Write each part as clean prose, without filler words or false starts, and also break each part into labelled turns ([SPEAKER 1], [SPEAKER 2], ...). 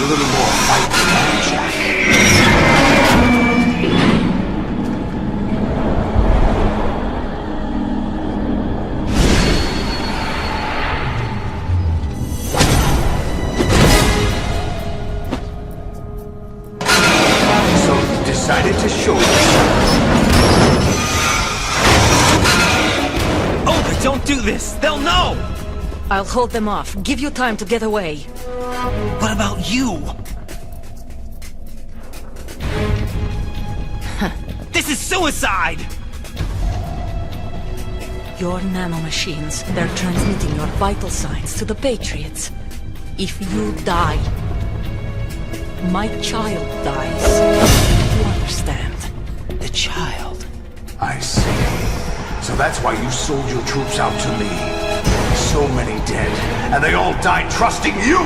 [SPEAKER 1] little more fight in that, Jack. So you decided to show yourself.
[SPEAKER 2] Oh, don't do this! They'll know!
[SPEAKER 3] I'll hold them off. Give you time to get away.
[SPEAKER 2] What about you? This is suicide!
[SPEAKER 3] Your nanomachines, they're transmitting your vital signs to the Patriots. If you die, my child dies. You understand?
[SPEAKER 2] The child.
[SPEAKER 1] I see. So that's why you sold your troops out to me. So many dead, and they all died trusting you!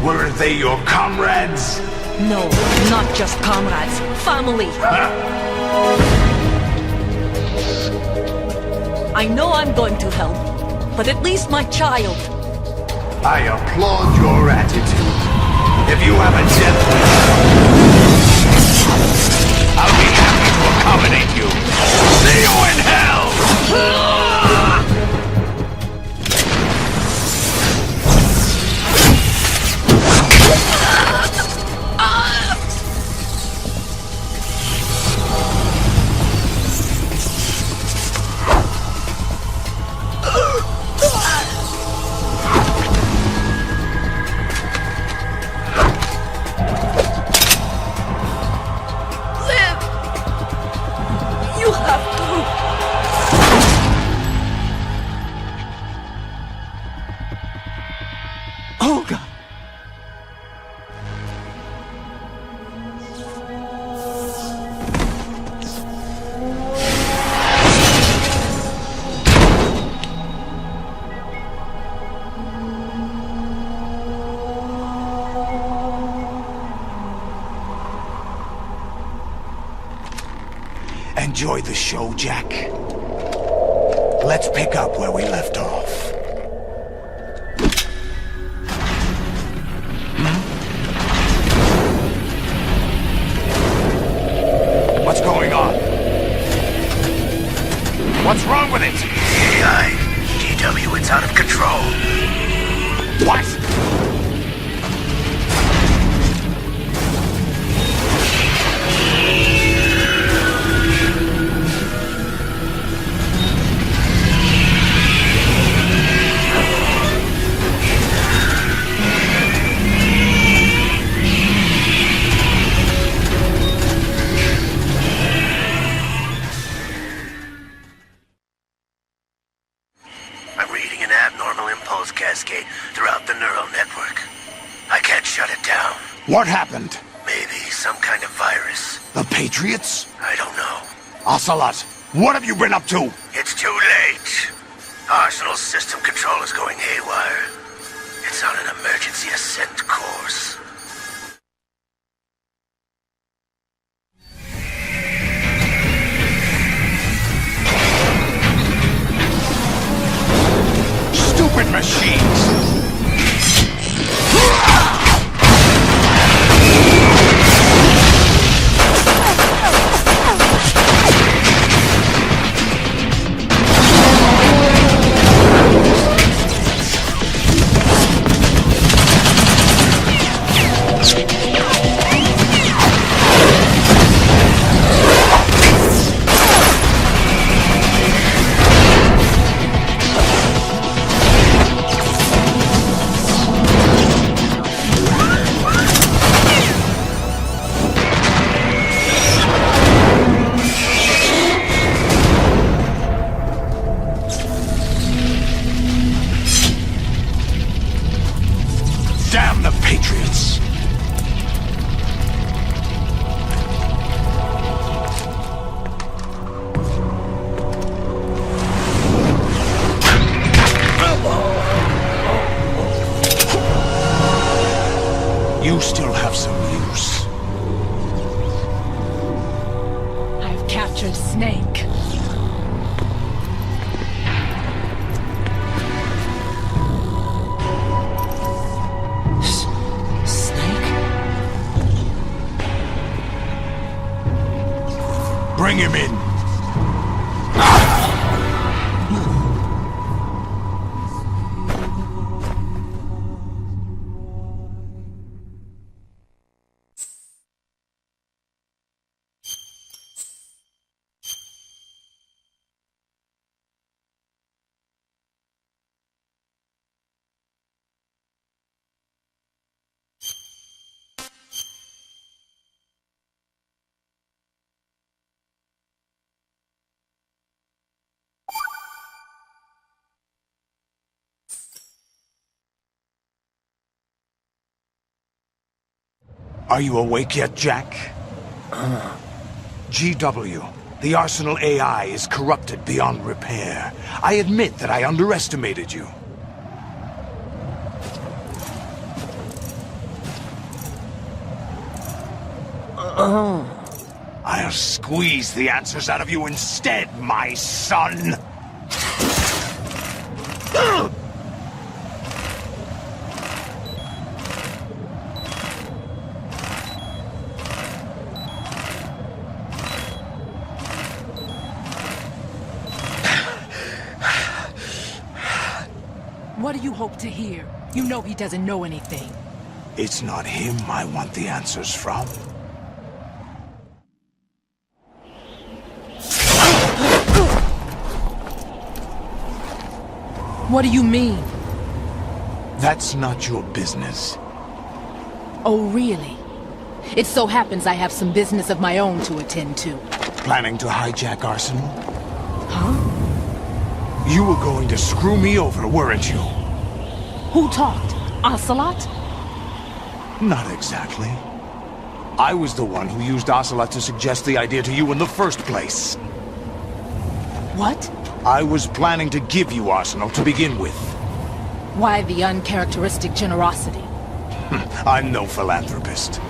[SPEAKER 1] Weren't they your comrades?
[SPEAKER 3] No, not just comrades. Family. I know I'm going to help, but at least my child.
[SPEAKER 1] I applaud your attitude. If you have a death wish, I'll be happy to accommodate you. See you in hell! Enjoy the show, Jack. Let's pick up where we left off. What's going on? What's wrong with it?
[SPEAKER 4] AI. DW, it's out of control.
[SPEAKER 1] What?
[SPEAKER 4] Rescate throughout the neural network. I can't shut it down.
[SPEAKER 1] What happened?
[SPEAKER 4] Maybe some kind of virus.
[SPEAKER 1] The Patriots?
[SPEAKER 4] I don't know.
[SPEAKER 1] Ocelot, what have you been up to?
[SPEAKER 4] It's too late. Arsenal's system control is going haywire. It's on an emergency ascent course.
[SPEAKER 1] Stupid machines! Damn the Patriots! You still have some use.
[SPEAKER 3] I've captured Snake.
[SPEAKER 1] Bring him in. Are you awake yet, Jack? GW, the Arsenal AI is corrupted beyond repair. I admit that I underestimated you. I'll squeeze the answers out of you instead, my son!
[SPEAKER 3] What do you hope to hear? You know he doesn't know anything.
[SPEAKER 1] It's not him I want the answers from.
[SPEAKER 3] What do you mean?
[SPEAKER 1] That's not your business.
[SPEAKER 3] Oh, really? It so happens I have some business of my own to attend to.
[SPEAKER 1] Planning to hijack Arsenal?
[SPEAKER 3] Huh?
[SPEAKER 1] You were going to screw me over, weren't you?
[SPEAKER 3] Who talked? Ocelot?
[SPEAKER 1] Not exactly. I was the one who used Ocelot to suggest the idea to you in the first place.
[SPEAKER 3] What?
[SPEAKER 1] I was planning to give you Arsenal to begin with.
[SPEAKER 3] Why the uncharacteristic generosity?
[SPEAKER 1] I'm no philanthropist.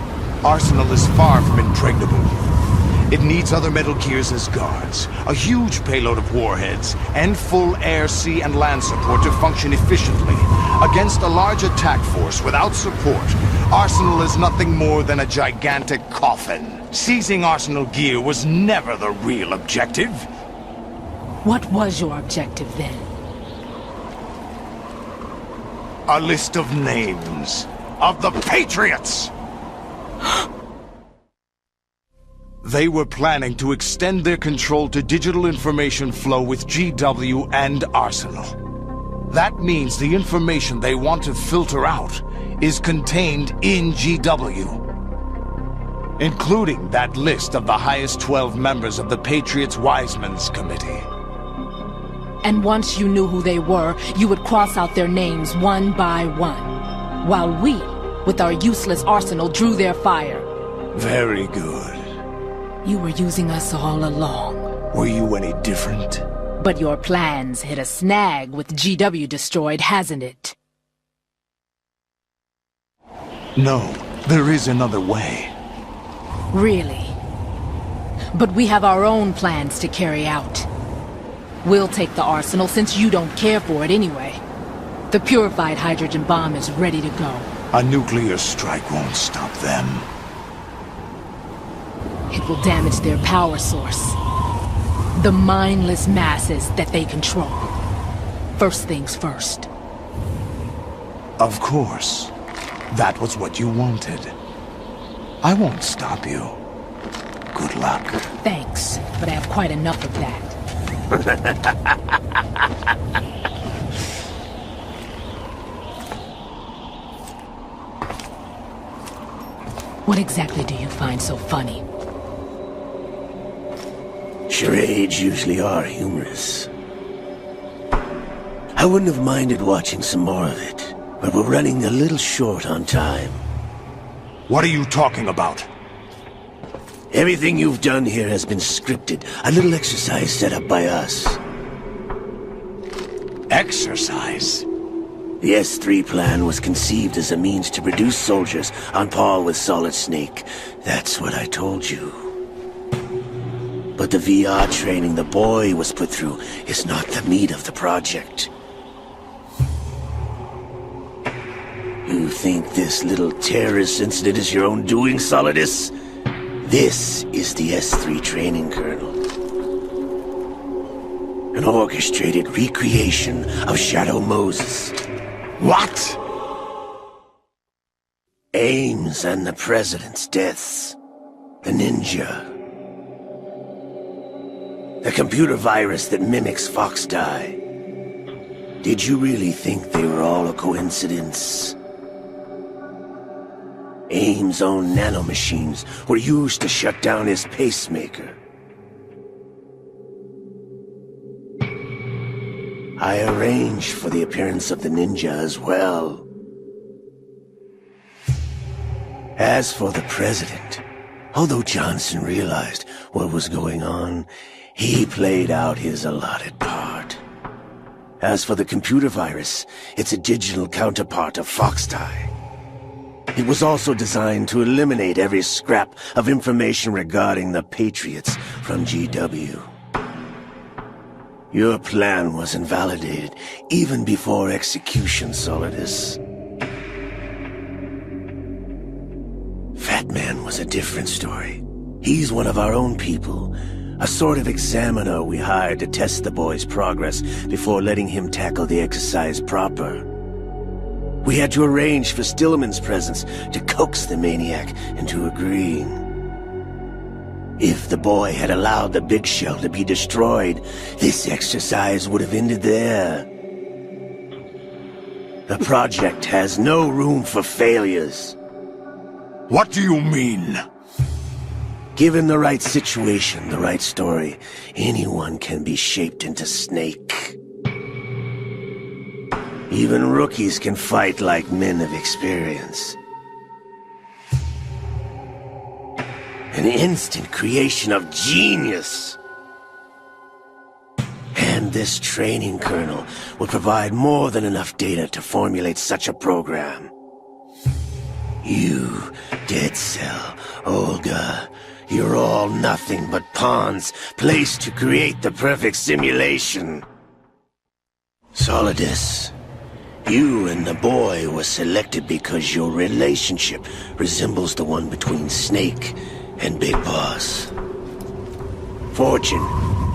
[SPEAKER 1] Arsenal is far from impregnable. It needs other Metal Gears as guards, a huge payload of warheads, and full air, sea, and land support to function efficiently. Against a large attack force without support, Arsenal is nothing more than a gigantic coffin. Seizing Arsenal gear was never the real objective.
[SPEAKER 3] What was your objective then?
[SPEAKER 1] A list of names of the Patriots! They were planning to extend their control to digital information flow with GW and Arsenal. That means the information they want to filter out is contained in GW, including that list of the highest 12 members of the Patriots Wiseman's Committee.
[SPEAKER 3] And once you knew who they were, you would cross out their names one by one, while we, with our useless arsenal, drew their fire.
[SPEAKER 1] Very good.
[SPEAKER 3] You were using us all along.
[SPEAKER 1] Were you any different?
[SPEAKER 3] But your plans hit a snag with GW destroyed, hasn't it?
[SPEAKER 1] No, there is another way.
[SPEAKER 3] Really? But we have our own plans to carry out. We'll take the arsenal since you don't care for it anyway. The purified hydrogen bomb is ready to go.
[SPEAKER 1] A nuclear strike won't stop them.
[SPEAKER 3] It will damage their power source. The mindless masses that they control. First things first.
[SPEAKER 1] Of course. That was what you wanted. I won't stop you. Good luck.
[SPEAKER 3] Thanks, but I have quite enough of that. What exactly do you find so funny?
[SPEAKER 4] Charades usually are humorous. I wouldn't have minded watching some more of it, but we're running a little short on time.
[SPEAKER 1] What are you talking about?
[SPEAKER 4] Everything you've done here has been scripted, a little exercise set up by us.
[SPEAKER 1] Exercise?
[SPEAKER 4] The S3 plan was conceived as a means to produce soldiers on par with Solid Snake. That's what I told you. But the VR training the boy was put through is not the meat of the project. You think this little terrorist incident is your own doing, Solidus? This is the S3 training kernel. An orchestrated recreation of Shadow Moses.
[SPEAKER 1] What?
[SPEAKER 4] Ames and the President's deaths. The ninja. The computer virus that mimics Foxdie. Did you really think they were all a coincidence? Ames' own nanomachines were used to shut down his pacemaker. I arranged for the appearance of the ninja as well. As for the President, although Johnson realized what was going on, he played out his allotted part. As for the computer virus, it's a digital counterpart of Foxdie. It was also designed to eliminate every scrap of information regarding the Patriots from GW. Your plan was invalidated even before execution, Solidus. Fat Man was a different story. He's one of our own people, a sort of examiner we hired to test the boy's progress before letting him tackle the exercise proper. We had to arrange for Stillman's presence to coax the maniac into agreeing. If the boy had allowed the big shell to be destroyed, this exercise would have ended there. The project has no room for failures.
[SPEAKER 1] What do you mean?
[SPEAKER 4] Given the right situation, the right story, anyone can be shaped into Snake. Even rookies can fight like men of experience. An instant creation of genius. And this training kernel would provide more than enough data to formulate such a program. You, Dead Cell, Olga, you're all nothing but pawns placed to create the perfect simulation. Solidus, you and the boy were selected because your relationship resembles the one between Snake and Big Boss. Fortune,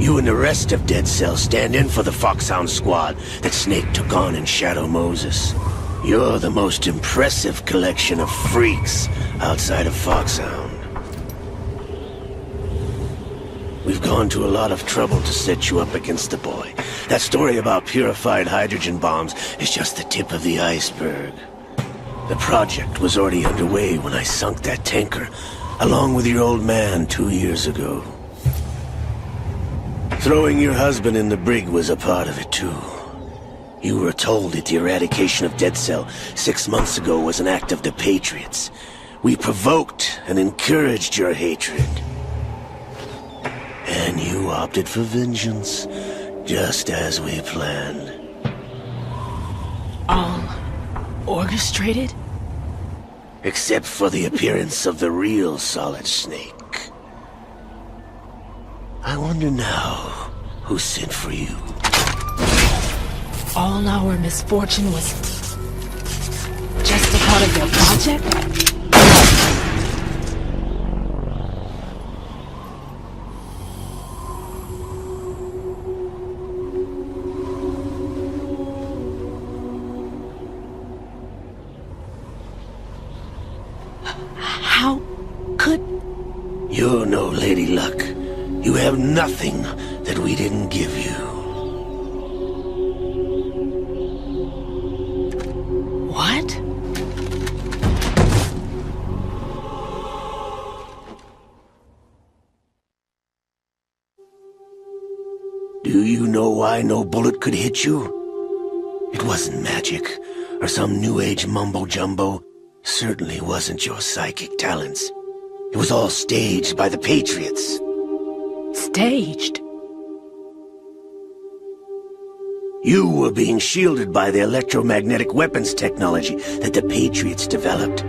[SPEAKER 4] you and the rest of Dead Cell stand in for the Foxhound squad that Snake took on in Shadow Moses. You're the most impressive collection of freaks outside of Foxhound. We've gone to a lot of trouble to set you up against the boy. That story about purified hydrogen bombs is just the tip of the iceberg. The project was already underway when I sunk that tanker, along with your old man 2 years ago. Throwing your husband in the brig was a part of it too. You were told that the eradication of Dead Cell 6 months ago was an act of the Patriots. We provoked and encouraged your hatred. And you opted for vengeance, just as we planned.
[SPEAKER 3] All orchestrated?
[SPEAKER 4] Except for the appearance of the real Solid Snake. I wonder now who sent for you.
[SPEAKER 3] All our misfortune was just a part of your project? How could...
[SPEAKER 4] You're no Lady Luck. You have nothing that we didn't give you.
[SPEAKER 3] What?
[SPEAKER 4] Do you know why no bullet could hit you? It wasn't magic, or some new age mumbo-jumbo. Certainly wasn't your psychic talents. It was all staged by the Patriots.
[SPEAKER 3] Staged?
[SPEAKER 4] You were being shielded by the electromagnetic weapons technology that the Patriots developed.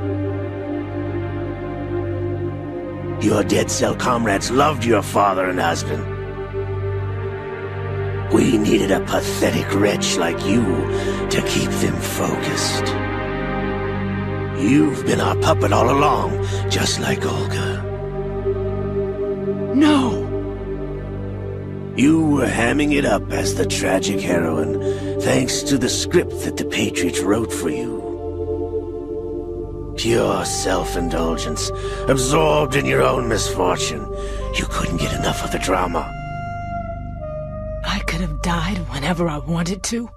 [SPEAKER 4] Your Dead Cell comrades loved your father and husband. We needed a pathetic wretch like you to keep them focused. You've been our puppet all along, just like Olga.
[SPEAKER 3] No!
[SPEAKER 4] You were hamming it up as the tragic heroine, thanks to the script that the Patriots wrote for you. Pure self-indulgence, absorbed in your own misfortune. You couldn't get enough of the drama.
[SPEAKER 3] I could have died whenever I wanted to.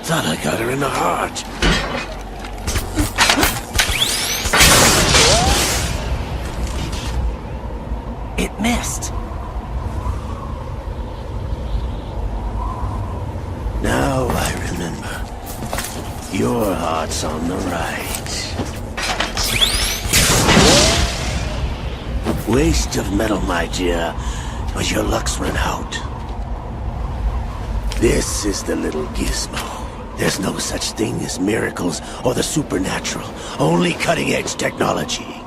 [SPEAKER 4] Thought I got her in the heart.
[SPEAKER 2] It missed.
[SPEAKER 4] Now I remember. Your heart's on the right. Waste of metal, my dear, but your luck's run out. This is the little gizmo. There's no such thing as miracles or the supernatural, only cutting-edge technology.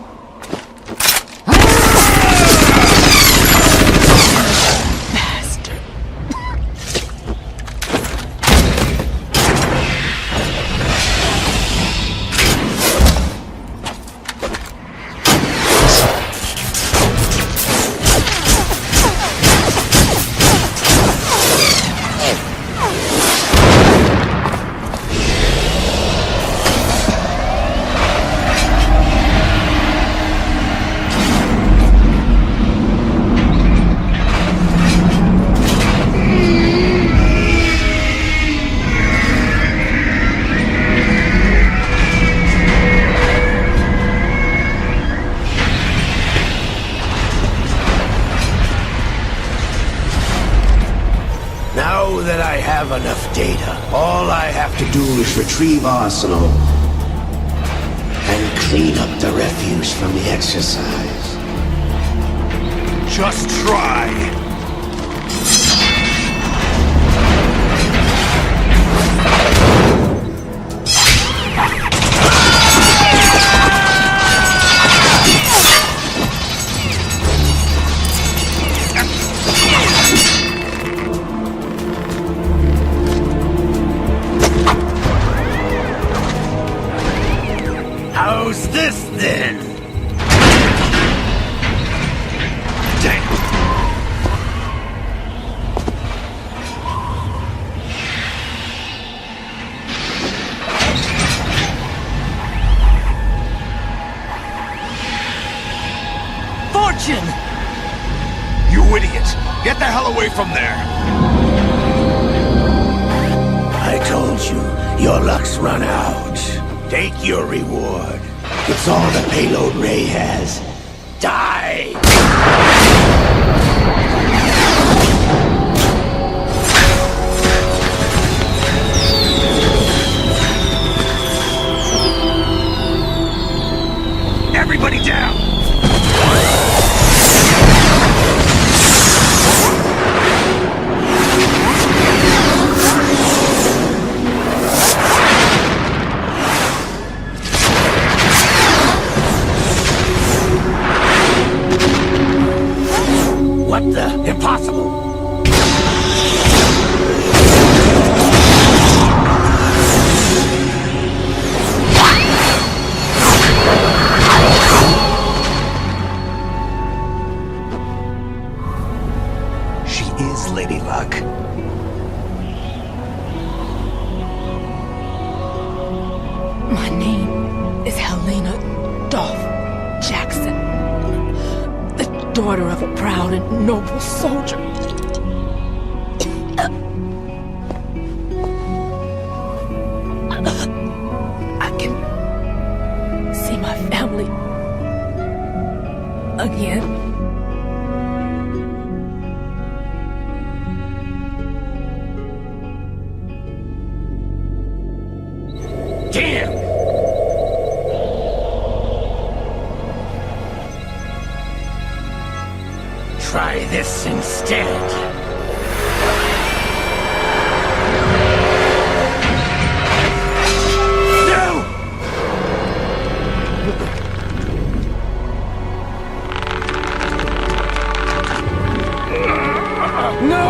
[SPEAKER 3] Bastard.
[SPEAKER 4] Now that I have enough data, all I have to do is retrieve Arsenal and clean up the refuse from the exercise.
[SPEAKER 1] Just try.
[SPEAKER 4] How's this then?
[SPEAKER 1] Damn.
[SPEAKER 2] Fortune!
[SPEAKER 1] You idiot! Get the hell away from there!
[SPEAKER 4] I told you, your luck's run out. Take your reward. It's all the payload Ray has. Die!
[SPEAKER 1] Everybody down!
[SPEAKER 4] What the? Impossible!
[SPEAKER 1] She is Lady Luck.
[SPEAKER 3] My name is Helena Dolph Jackson, the daughter of a proud and noble soldier. I can see my family again.
[SPEAKER 4] Damn! Try this instead. No! No!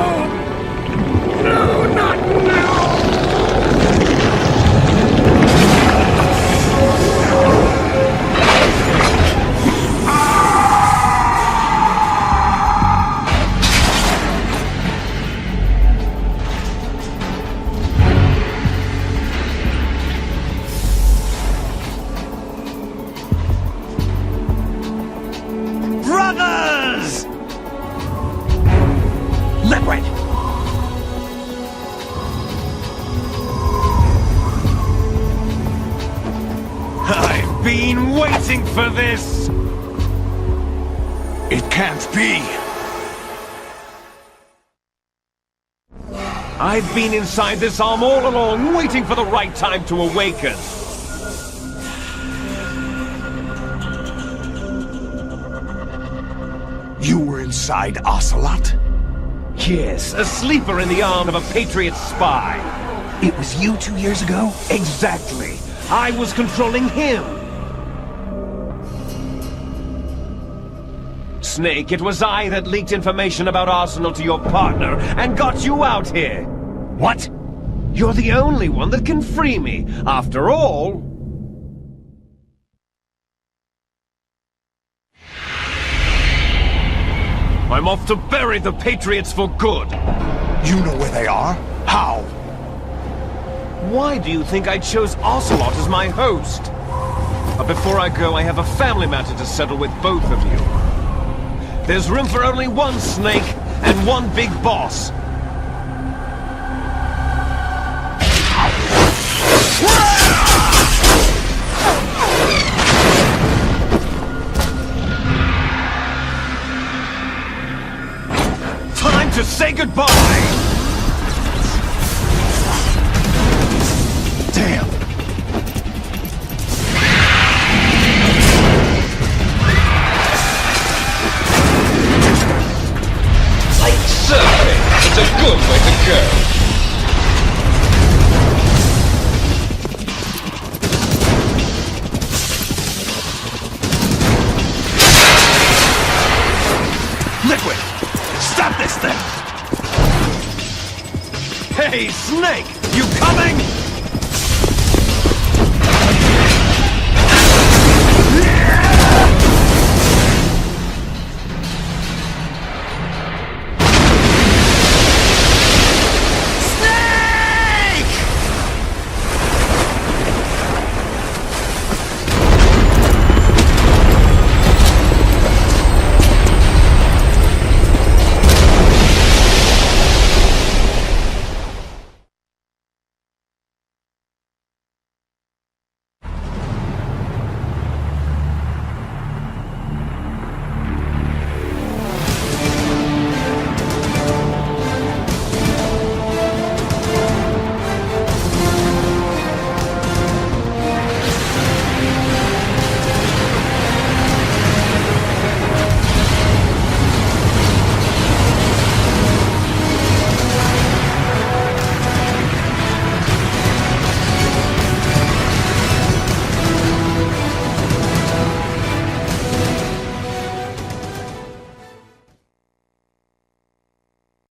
[SPEAKER 4] No, not now!
[SPEAKER 5] waiting for this!
[SPEAKER 1] It can't be.
[SPEAKER 5] I've been inside this arm all along, waiting for the right time to awaken.
[SPEAKER 1] You were inside Ocelot?
[SPEAKER 5] Yes, a sleeper in the arm of a Patriot spy.
[SPEAKER 1] It was you 2 years ago?
[SPEAKER 5] Exactly. I was controlling him. Snake, it was I that leaked information about Arsenal to your partner and got you out here.
[SPEAKER 1] What?
[SPEAKER 5] You're the only one that can free me. After all... I'm off to bury the Patriots for good.
[SPEAKER 1] You know where they are? How?
[SPEAKER 5] Why do you think I chose Ocelot as my host? But before I go, I have a family matter to settle with both of you. There's room for only one Snake and one big boss. Time to say goodbye!
[SPEAKER 1] Damn!
[SPEAKER 5] Like surfing, it's a good way to go.
[SPEAKER 1] Liquid! Stop this thing!
[SPEAKER 5] Hey, Snake! You coming?